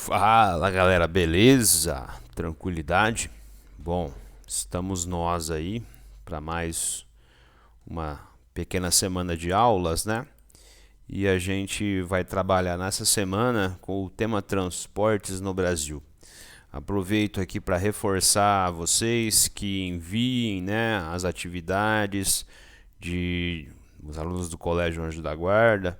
Fala galera, beleza? Tranquilidade? Bom, estamos nós aí para mais uma pequena semana de aulas, né? E a gente vai trabalhar nessa semana com o tema transportes no Brasil. Aproveito aqui para reforçar a vocês que enviem, né, as atividades de os alunos do Colégio Anjo da Guarda,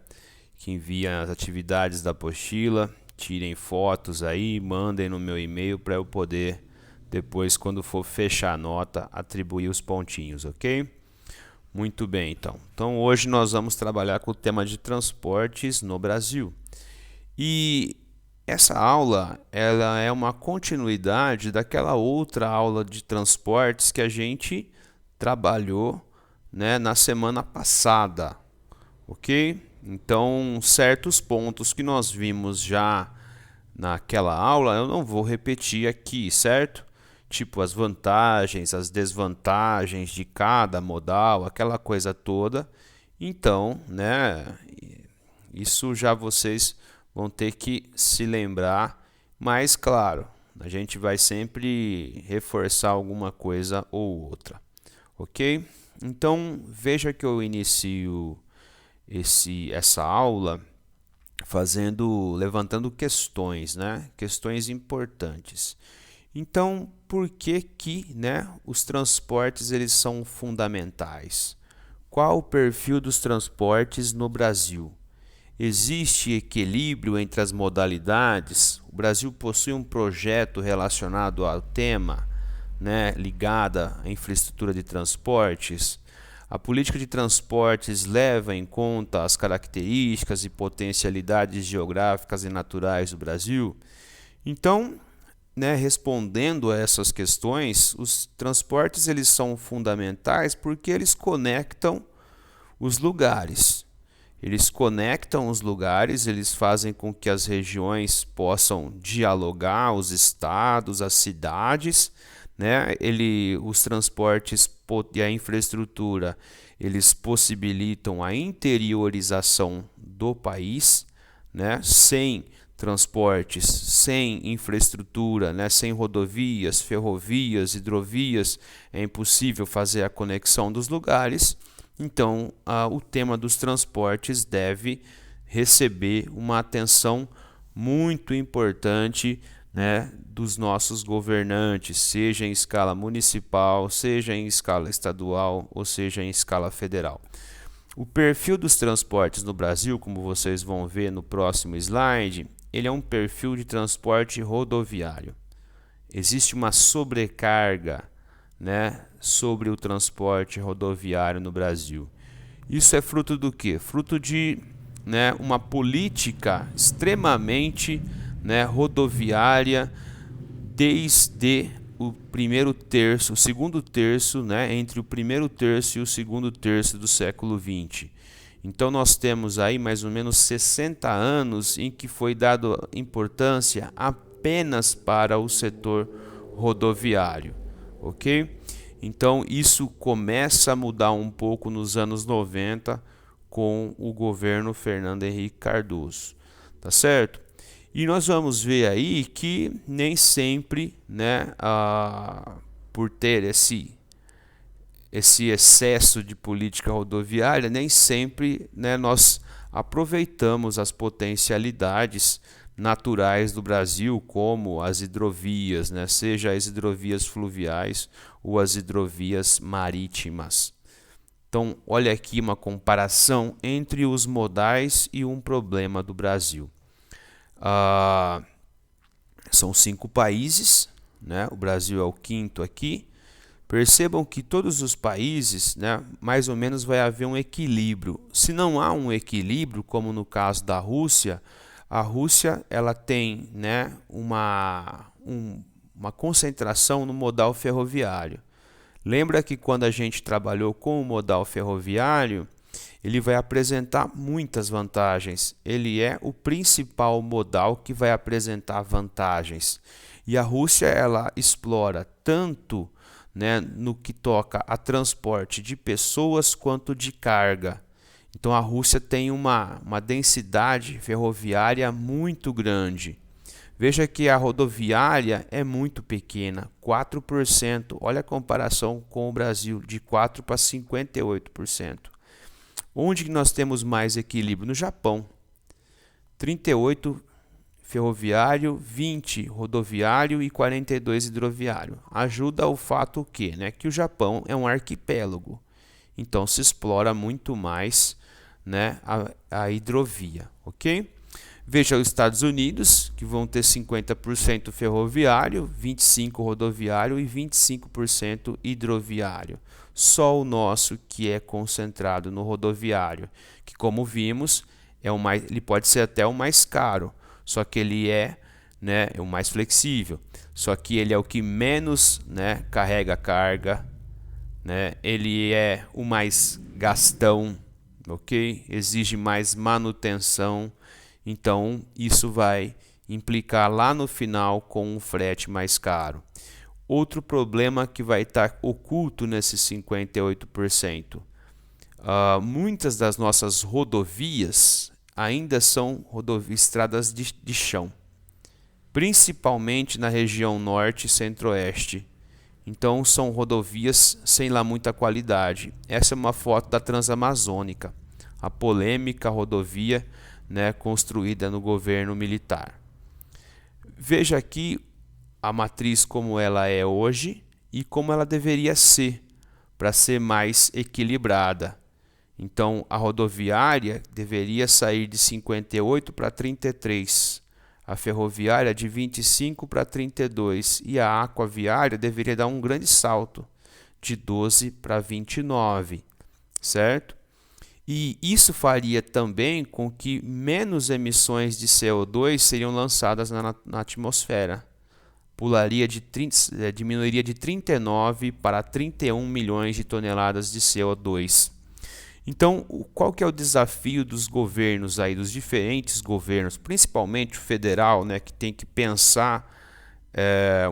que enviem as atividades da apostila, tirem fotos aí, mandem no meu e-mail para eu poder depois, quando for fechar a nota, atribuir os pontinhos, ok? Muito bem, então. Então hoje nós vamos trabalhar com o tema de transportes no Brasil. E essa aula, ela é uma continuidade daquela outra aula de transportes que a gente trabalhou, né, na semana passada, ok? Então, certos pontos que nós vimos já naquela aula, eu não vou repetir aqui, certo? Tipo as vantagens, as desvantagens de cada modal, aquela coisa toda. Então, né, isso já vocês vão ter que se lembrar, mas claro, a gente vai sempre reforçar alguma coisa ou outra, ok? Então, veja que eu inicio essa aula levantando questões, né? Questões importantes. Então, por que que, né, os transportes eles são fundamentais? Qual o perfil dos transportes no Brasil? Existe equilíbrio entre as modalidades? O Brasil possui um projeto relacionado ao tema, né, ligada à infraestrutura de transportes? A política de transportes leva em conta as características e potencialidades geográficas e naturais do Brasil? Então, né, respondendo a essas questões, os transportes eles são fundamentais porque eles conectam os lugares. Eles conectam os lugares, eles fazem com que as regiões possam dialogar, os estados, as cidades, né? Os transportes e a infraestrutura, eles possibilitam a interiorização do país, né? Sem transportes, sem infraestrutura, né? Sem rodovias, ferrovias, hidrovias, é impossível fazer a conexão dos lugares. Então, o tema dos transportes deve receber uma atenção muito importante, né, dos nossos governantes, seja em escala municipal, seja em escala estadual ou seja em escala federal. O perfil dos transportes no Brasil, como vocês vão ver no próximo slide, ele é um perfil de transporte rodoviário. Existe uma sobrecarga, né, sobre o transporte rodoviário no Brasil. Isso é fruto do quê? Fruto de, né, uma política extremamente, né, rodoviária desde o segundo terço, né, entre o primeiro terço e o segundo terço do século XX. Então nós temos aí mais ou menos 60 anos em que foi dado importância apenas para o setor rodoviário, ok? Então isso começa a mudar um pouco nos anos 90 com o governo Fernando Henrique Cardoso, tá certo? E nós vamos ver aí que nem sempre, né, por ter esse excesso de política rodoviária, nem sempre, né, nós aproveitamos as potencialidades naturais do Brasil, como as hidrovias, né, seja as hidrovias fluviais ou as hidrovias marítimas. Então, olha aqui uma comparação entre os modais e um problema do Brasil. São 5 países, né? O Brasil é o quinto aqui. Percebam que todos os países, né, mais ou menos vai haver um equilíbrio. Se não há um equilíbrio, como no caso da Rússia, a Rússia ela tem, né, uma concentração no modal ferroviário. Lembra que quando a gente trabalhou com o modal ferroviário, ele vai apresentar muitas vantagens. Ele é o principal modal que vai apresentar vantagens. E a Rússia ela explora tanto, né, no que toca a transporte de pessoas quanto de carga. Então a Rússia tem uma densidade ferroviária muito grande. Veja que a rodoviária é muito pequena, 4%. Olha a comparação com o Brasil, de 4% para 58%. Onde nós temos mais equilíbrio? No Japão. 38 ferroviário, 20 rodoviário e 42 hidroviário. Ajuda o fato o quê? Né? Que o Japão é um arquipélago. Então se explora muito mais, né, a hidrovia, ok? Veja os Estados Unidos, que vão ter 50% ferroviário, 25% rodoviário e 25% hidroviário. Só o nosso que é concentrado no rodoviário, que como vimos, ele pode ser até o mais caro, só que ele é, né, o mais flexível. Só que ele é o que menos, né, carrega carga, né? Ele é o mais gastão, ok? Exige mais manutenção. Então, isso vai implicar lá no final com um frete mais caro. Outro problema que vai estar oculto nesses 58%. Muitas das nossas rodovias ainda são estradas de chão, principalmente na região norte e centro-oeste. Então, são rodovias sem lá muita qualidade. Essa é uma foto da Transamazônica, a polêmica rodovia, né, construída no governo militar. Veja aqui a matriz como ela é hoje e como ela deveria ser, para ser mais equilibrada. Então, a rodoviária deveria sair de 58 para 33, a ferroviária de 25 para 32 e a aquaviária deveria dar um grande salto, de 12 para 29, certo? E isso faria também com que menos emissões de CO2 seriam lançadas na atmosfera. Diminuiria de 39 para 31 milhões de toneladas de CO2. Então, qual que é o desafio dos governos aí, dos diferentes governos, principalmente o federal, né, que tem que pensar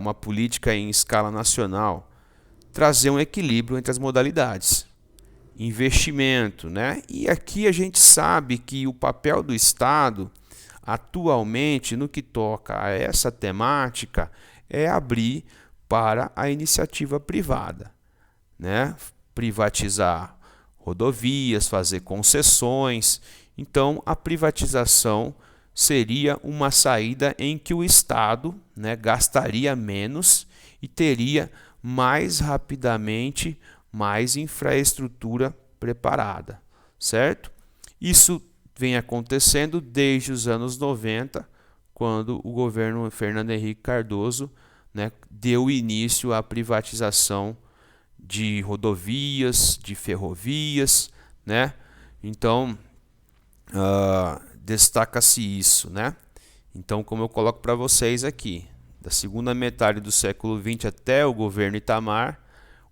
uma política em escala nacional, trazer um equilíbrio entre as modalidades, investimento, né? E aqui a gente sabe que o papel do Estado, atualmente, no que toca a essa temática, é abrir para a iniciativa privada, né? Privatizar rodovias, fazer concessões. Então, a privatização seria uma saída em que o Estado, né, gastaria menos e teria mais rapidamente mais infraestrutura preparada, certo? Isso vem acontecendo desde os anos 90, quando o governo Fernando Henrique Cardoso, né, deu início à privatização de rodovias, de ferrovias, né? Então, destaca-se isso, né? Então, como eu coloco para vocês aqui, da segunda metade do século XX até o governo Itamar,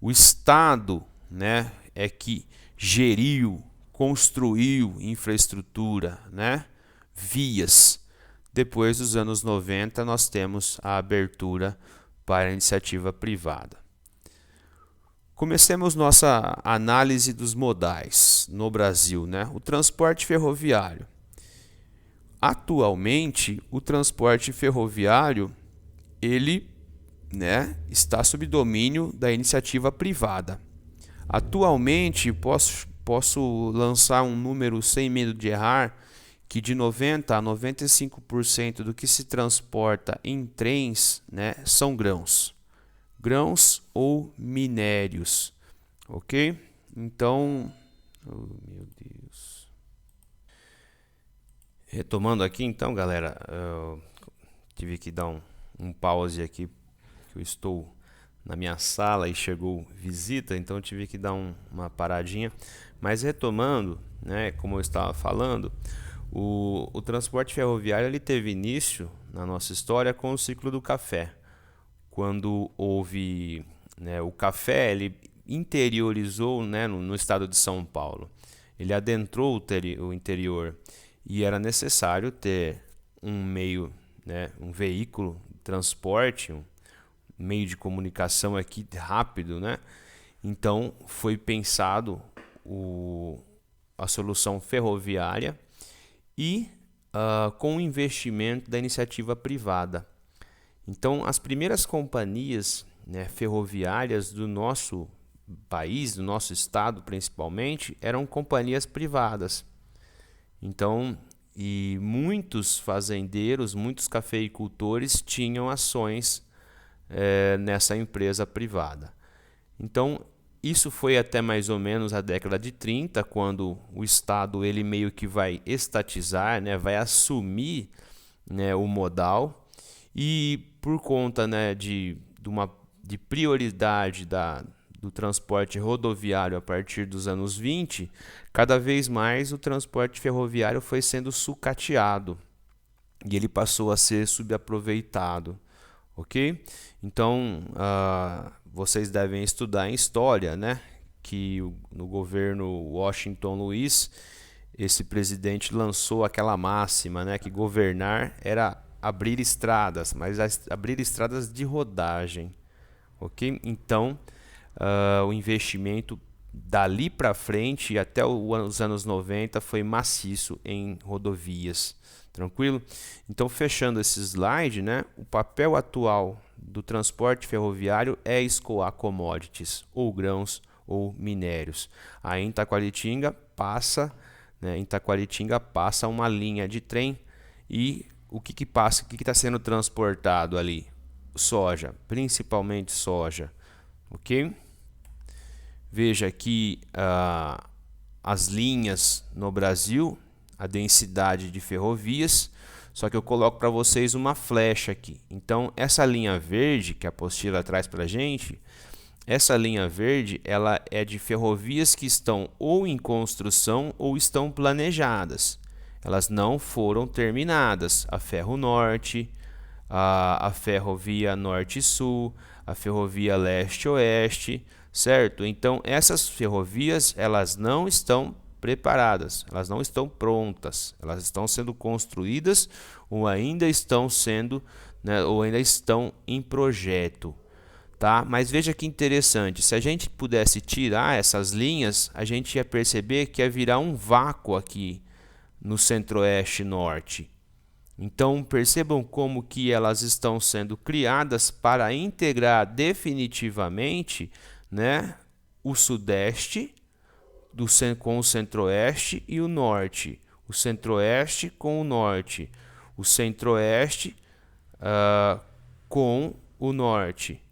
o Estado, né, é que geriu, construiu infraestrutura, né? Vias. Depois dos anos 90, nós temos a abertura para a iniciativa privada. Comecemos nossa análise dos modais no Brasil, né? O transporte ferroviário. Atualmente, o transporte ferroviário ele, né, está sob domínio da iniciativa privada. Atualmente, posso lançar um número sem medo de errar, que de 90% a 95% do que se transporta em trens, né, são grãos. Grãos ou minérios, ok? Então, oh, meu Deus. Retomando aqui então, galera, eu tive que dar um pause aqui, que eu estou na minha sala e chegou visita, então eu tive que dar uma paradinha. Mas retomando, né, como eu estava falando, o transporte ferroviário ele teve início na nossa história com o ciclo do café. Quando houve, né, o café, ele interiorizou, né, no estado de São Paulo. Ele adentrou o interior e era necessário ter um meio, né, um veículo de transporte, um meio de comunicação aqui rápido, né? Então foi pensado a solução ferroviária e com o investimento da iniciativa privada. Então, as primeiras companhias, né, ferroviárias do nosso país, do nosso estado principalmente, eram companhias privadas. Então, e muitos fazendeiros, muitos cafeicultores tinham ações nessa empresa privada. Então, isso foi até mais ou menos a década de 30, quando o Estado ele meio que vai estatizar, né, vai assumir, né, o modal, e por conta, né, de prioridade do transporte rodoviário a partir dos anos 20, cada vez mais o transporte ferroviário foi sendo sucateado e ele passou a ser subaproveitado, ok? Então, vocês devem estudar em história, né? Que no governo Washington Luiz, esse presidente lançou aquela máxima, né? Que governar era abrir estradas, mas abrir estradas de rodagem, ok? Então, o investimento dali para frente até os anos 90 foi maciço em rodovias, tranquilo? Então, fechando esse slide, né, o papel atual do transporte ferroviário é escoar commodities, ou grãos, ou minérios. Aí em Taquaritinga passa, né, uma linha de trem e o que passa, o que está sendo transportado ali? Soja, principalmente soja, ok? Veja aqui as linhas no Brasil, a densidade de ferrovias, só que eu coloco para vocês uma flecha aqui. Então, essa linha verde que a apostila traz para a gente, essa linha verde ela é de ferrovias que estão ou em construção ou estão planejadas. Elas não foram terminadas. A Ferro Norte, a Ferrovia Norte-Sul, a Ferrovia Leste-Oeste, certo? Então, essas ferrovias elas não estão preparadas, elas não estão prontas, elas estão sendo construídas ou ainda estão sendo, né, ou ainda estão em projeto, tá? Mas veja que interessante, se a gente pudesse tirar essas linhas, a gente ia perceber que ia virar um vácuo aqui no Centro-Oeste Norte. Então percebam como que elas estão sendo criadas para integrar definitivamente, né, o Sudeste com o Centro-Oeste e o Norte, o Centro-Oeste com o Norte, o Centro-Oeste com o Norte,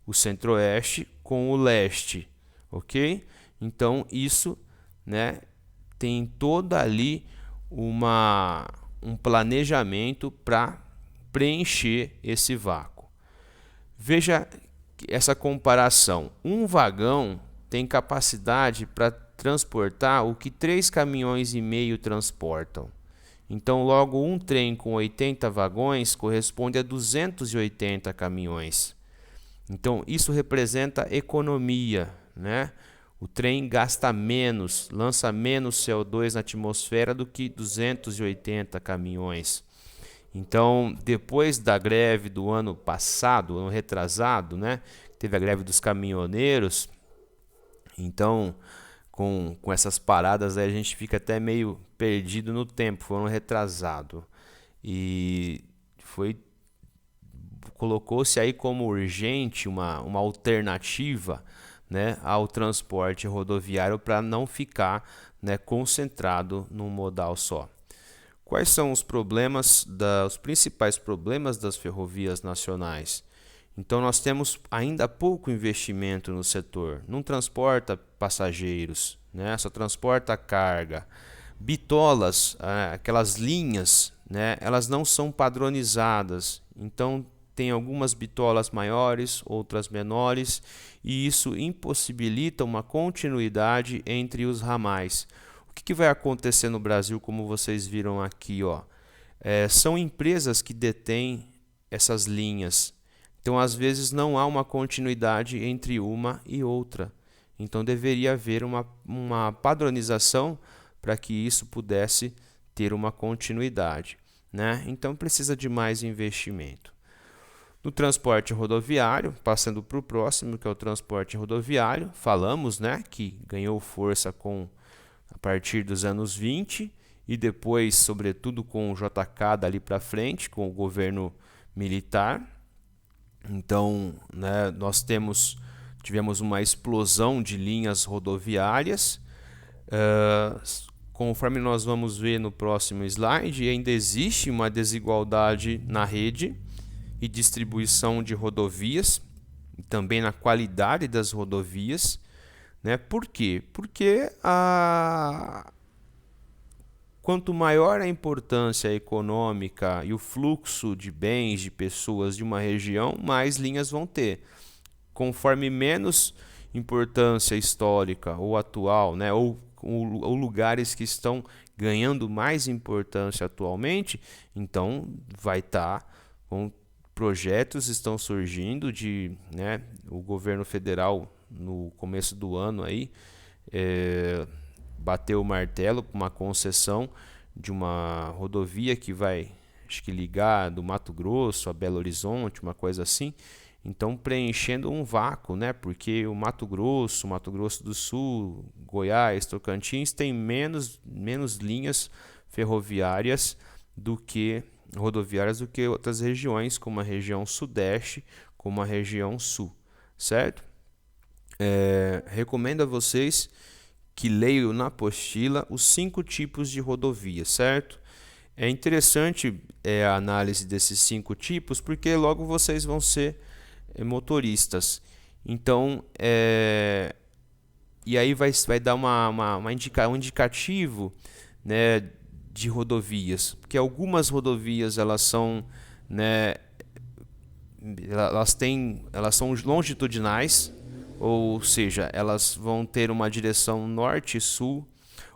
o Centro-Oeste com o Leste, ok? Então isso, né, tem toda ali um planejamento para preencher esse vácuo. Veja essa comparação. Um vagão tem capacidade para transportar o que 3,5 caminhões transportam. Então, logo um trem com 80 vagões corresponde a 280 caminhões. Então, isso representa economia, né? O trem gasta menos, lança menos CO2 na atmosfera do que 280 caminhões. Então, depois da greve do ano passado, ano retrasado, né, teve a greve dos caminhoneiros. Então, com essas paradas aí, a gente fica até meio perdido no tempo. Foi um ano retrasado e colocou-se aí como urgente uma alternativa, né, ao transporte rodoviário para não ficar, né, concentrado num modal só. Quais são os principais problemas das ferrovias nacionais? Então nós temos ainda pouco investimento no setor, não transporta passageiros, né, só transporta carga. Bitolas, aquelas linhas, né, elas não são padronizadas, então tem algumas bitolas maiores, outras menores, e isso impossibilita uma continuidade entre os ramais. O que vai acontecer no Brasil, como vocês viram aqui, ó? São empresas que detêm essas linhas, então às vezes não há uma continuidade entre uma e outra. Então deveria haver uma padronização para que isso pudesse ter uma continuidade, né? Então precisa de mais investimento. No transporte rodoviário, passando para o próximo, que é o transporte rodoviário, falamos, né, que ganhou força a partir dos anos 20 e depois, sobretudo, com o JK dali para frente, com o governo militar. Então, né, tivemos uma explosão de linhas rodoviárias. Uh, Conforme nós vamos ver no próximo slide, ainda existe uma desigualdade na rede e distribuição de rodovias, e também na qualidade das rodovias. Né? Por quê? Porque quanto maior a importância econômica e o fluxo de bens, de pessoas de uma região, mais linhas vão ter. Conforme menos importância histórica ou atual, né, ou lugares que estão ganhando mais importância atualmente, então vai estar com projetos estão surgindo né, o governo federal no começo do ano aí bateu o martelo com uma concessão de uma rodovia que vai, acho que ligar do Mato Grosso a Belo Horizonte, uma coisa assim. Então, preenchendo um vácuo, né? Porque o Mato Grosso do Sul, Goiás, Tocantins tem menos linhas ferroviárias rodoviárias do que outras regiões, como a região Sudeste, como a região Sul, certo? Recomendo a vocês que leiam na apostila os 5 tipos de rodovia, certo? É interessante a análise desses 5 tipos, porque logo vocês vão ser motoristas. Então, e aí vai dar um indicativo, né, de rodovias, porque algumas rodovias elas são, né, elas são longitudinais, ou seja, elas vão ter uma direção norte e sul.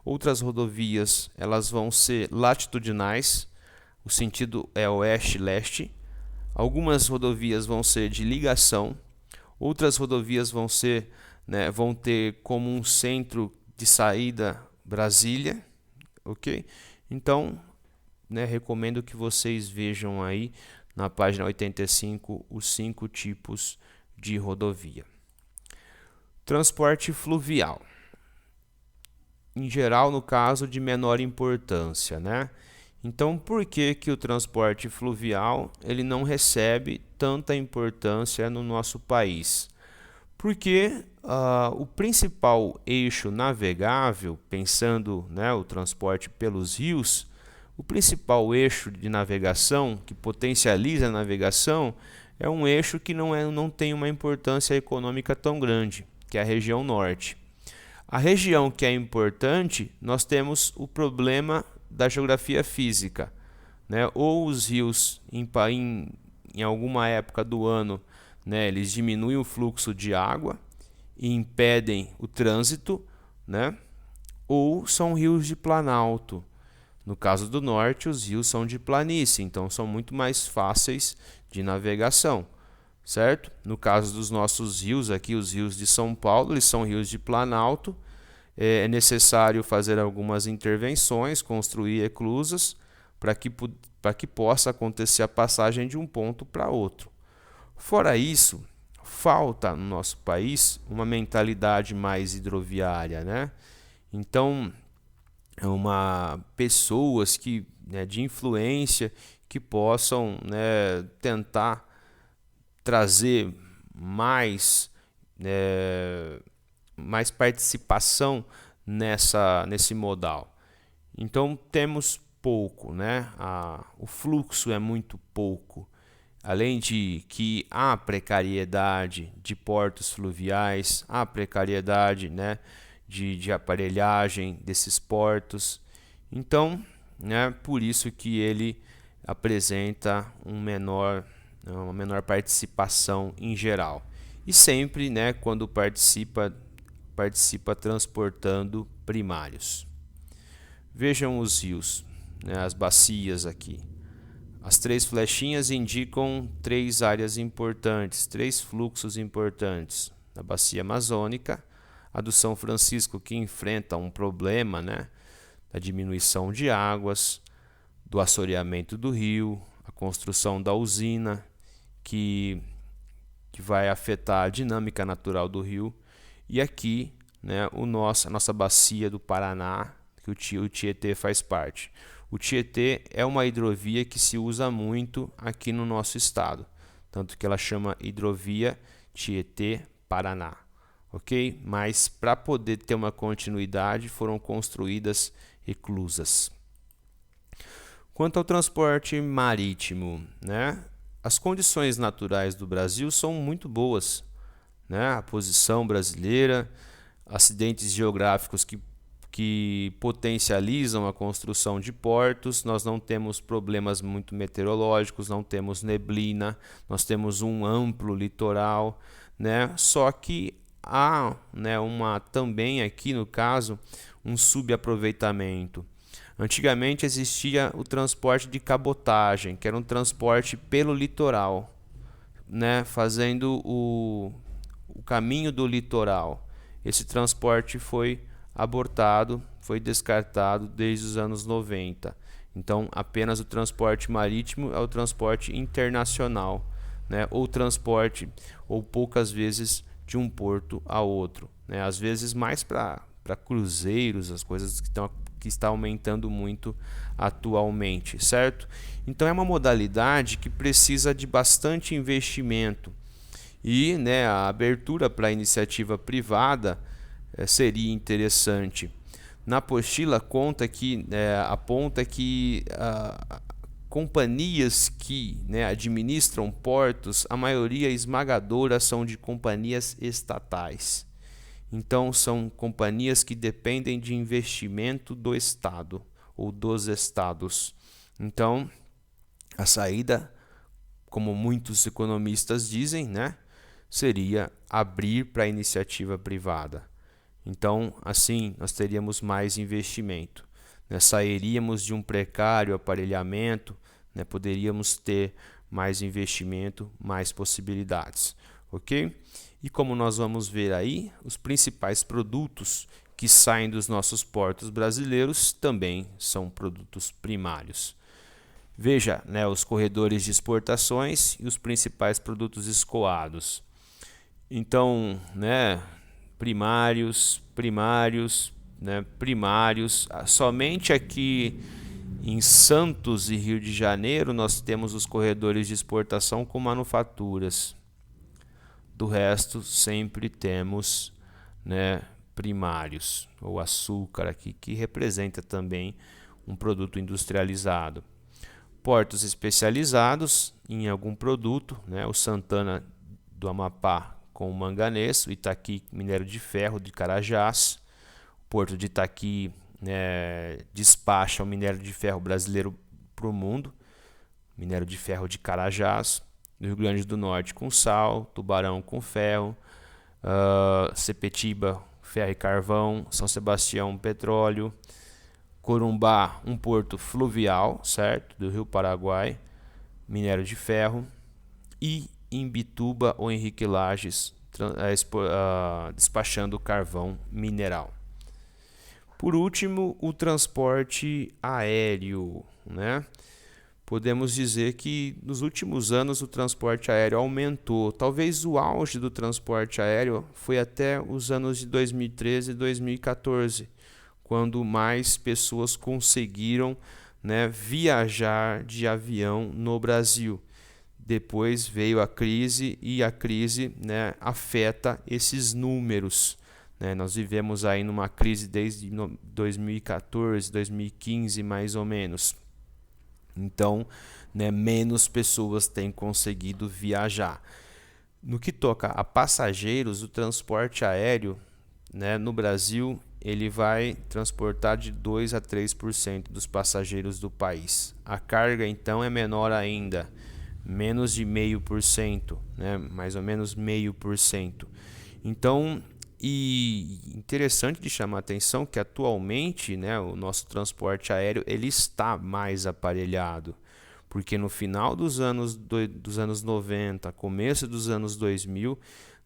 Outras rodovias elas vão ser latitudinais, o sentido é oeste-leste. Algumas rodovias vão ser de ligação, outras rodovias vão ter como um centro de saída Brasília, ok? Então, né, recomendo que vocês vejam aí na página 85 os 5 tipos de rodovia. Transporte fluvial. Em geral, no caso de menor importância, né? Então, por que o transporte fluvial ele não recebe tanta importância no nosso país? Porque o principal eixo navegável, pensando, né, o transporte pelos rios, o principal eixo de navegação que potencializa a navegação é um eixo que não tem uma importância econômica tão grande, que é a região norte. A região que é importante, nós temos o problema da geografia física, né? Ou os rios em alguma época do ano, né, eles diminuem o fluxo de água e impedem o trânsito, né? Ou são rios de planalto. No caso do norte, os rios são de planície, então são muito mais fáceis de navegação, certo? No caso dos nossos rios aqui, os rios de São Paulo, eles são rios de planalto. É necessário fazer algumas intervenções, construir eclusas para que possa acontecer a passagem de um ponto para outro. Fora isso, falta no nosso país uma mentalidade mais hidroviária, né? Então, pessoas né, de influência que possam, né, tentar trazer mais participação nesse modal. Então temos pouco, né? O fluxo é muito pouco. Além de que há precariedade de portos fluviais, há precariedade, né, de aparelhagem desses portos. Então, né, por isso que ele apresenta uma menor participação em geral. E sempre, né, quando participa transportando primários. Vejam os rios, né, as bacias aqui. As 3 flechinhas indicam 3 áreas importantes, 3 fluxos importantes. A bacia amazônica, a do São Francisco, que enfrenta um problema, né, da diminuição de águas, do assoreamento do rio, a construção da usina, que vai afetar a dinâmica natural do rio. E aqui, né, a nossa bacia do Paraná, que o Tietê faz parte. O Tietê é uma hidrovia que se usa muito aqui no nosso estado, tanto que ela chama Hidrovia Tietê-Paraná, ok? Mas para poder ter uma continuidade foram construídas eclusas. Quanto ao transporte marítimo, né? As condições naturais do Brasil são muito boas, né? A posição brasileira, acidentes geográficos que potencializam a construção de portos, nós não temos problemas muito meteorológicos, não temos neblina, nós temos um amplo litoral, né? Só que há, né, também aqui no caso um subaproveitamento. Antigamente existia o transporte de cabotagem, que era um transporte pelo litoral, né, fazendo o caminho do litoral. Esse transporte foi abortado, foi descartado desde os anos 90. Então, apenas o transporte marítimo é o transporte internacional, né? Ou transporte, ou poucas vezes de um porto a outro, né? Às vezes mais para cruzeiros, as coisas que está aumentando muito atualmente, certo? Então, é uma modalidade que precisa de bastante investimento e, né, a abertura para a iniciativa privada seria interessante. Na apostila aponta que companhias que, né, administram portos, a maioria esmagadora são de companhias estatais. Então, são companhias que dependem de investimento do Estado ou dos estados. Então, a saída, como muitos economistas dizem, né, seria abrir para a iniciativa privada. Então, assim, nós teríamos mais investimento, né? Sairíamos de um precário aparelhamento, né? Poderíamos ter mais investimento, mais possibilidades, ok? E como nós vamos ver aí, os principais produtos que saem dos nossos portos brasileiros também são produtos primários. Veja, né, os corredores de exportações e os principais produtos escoados. Então, né, primários, né, primários. Somente aqui em Santos e Rio de Janeiro nós temos os corredores de exportação com manufaturas. Do resto, sempre temos, né, primários, ou açúcar aqui, que representa também um produto industrializado. Portos especializados em algum produto, né, o Santana do Amapá com o manganês, o Itaqui minério de ferro de Carajás, o Porto de Itaqui, né, despacha o minério de ferro brasileiro para o mundo, minério de ferro de Carajás, no Rio Grande do Norte com sal, Tubarão com ferro, Sepetiba, ferro e carvão, São Sebastião, petróleo, Corumbá, um porto fluvial, certo, do Rio Paraguai, minério de ferro, e Imbituba ou Henrique Lages, despachando carvão mineral. Por último, o transporte aéreo, né? Podemos dizer que nos últimos anos o transporte aéreo aumentou. Talvez o auge do transporte aéreo foi até os anos de 2013 e 2014, quando mais pessoas conseguiram, né, viajar de avião no Brasil. Depois veio a crise e a crise, né, afeta esses números, né? Nós vivemos aí numa crise desde 2014, 2015 mais ou menos. Então, né, menos pessoas têm conseguido viajar. No que toca a passageiros, o transporte aéreo, né, no Brasil, ele vai transportar de 2 a 3% dos passageiros do país. A carga, então, é menor ainda, menos de 0,5%, né, mais ou menos 0,5%. Então, e interessante de chamar a atenção que atualmente, né, o nosso transporte aéreo ele está mais aparelhado, porque no final dos anos 90, começo dos anos 2000,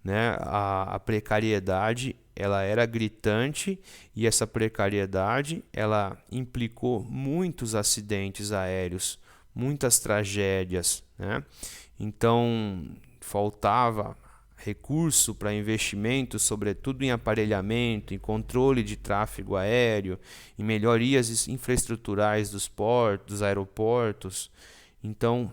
né, a precariedade ela era gritante e essa precariedade ela implicou muitos acidentes aéreos, muitas tragédias, né? Então faltava recurso para investimento, sobretudo em aparelhamento, em controle de tráfego aéreo, em melhorias infraestruturais dos portos, dos aeroportos. Então,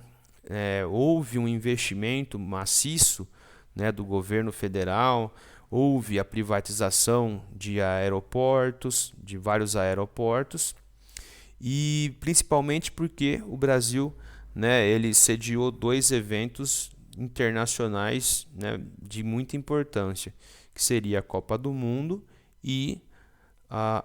houve um investimento maciço, né, do governo federal, houve a privatização de aeroportos, de vários aeroportos, e principalmente porque o Brasil, né, ele sediou 2 eventos internacionais, né, de muita importância, que seria a Copa do Mundo e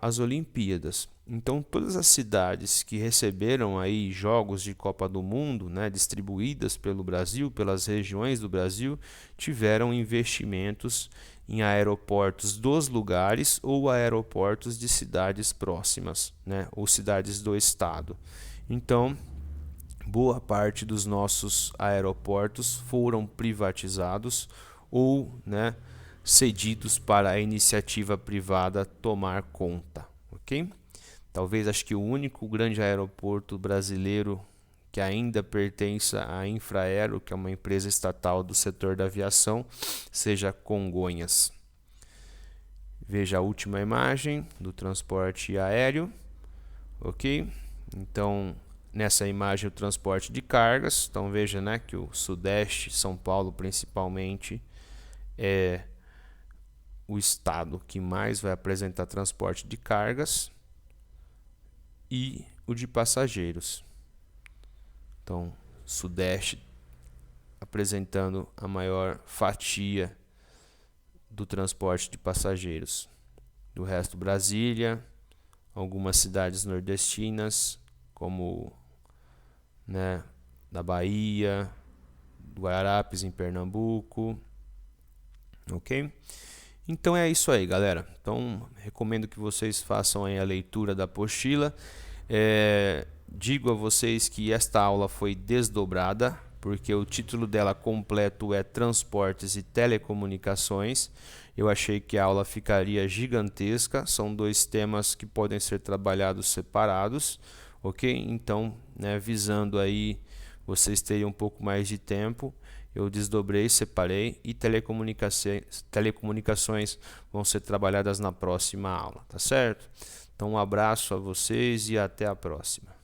as Olimpíadas. Então, todas as cidades que receberam aí jogos de Copa do Mundo, né, distribuídas pelo Brasil, pelas regiões do Brasil, tiveram investimentos em aeroportos dos lugares ou aeroportos de cidades próximas, né, ou cidades do estado. Então, boa parte dos nossos aeroportos foram privatizados ou, né, cedidos para a iniciativa privada tomar conta, ok? Talvez acho que o único grande aeroporto brasileiro que ainda pertence à Infraero, que é uma empresa estatal do setor da aviação, seja Congonhas. Veja a última imagem do transporte aéreo, ok? Então, nessa imagem o transporte de cargas, então veja, né, que o Sudeste, São Paulo principalmente, é o estado que mais vai apresentar transporte de cargas e o de passageiros. Então, Sudeste apresentando a maior fatia do transporte de passageiros. Do resto, Brasília, algumas cidades nordestinas, como, né, da Bahia, do Guararapes em Pernambuco, ok? Então é isso aí, galera. Então recomendo que vocês façam aí a leitura da apostila. Digo a vocês que esta aula foi desdobrada, porque o título dela completo é Transportes e Telecomunicações. Eu achei que a aula ficaria gigantesca. São 2 temas que podem ser trabalhados separados, ok? Então, né, visando aí vocês terem um pouco mais de tempo, eu desdobrei, separei, e telecomunicações vão ser trabalhadas na próxima aula, tá certo? Então um abraço a vocês e até a próxima.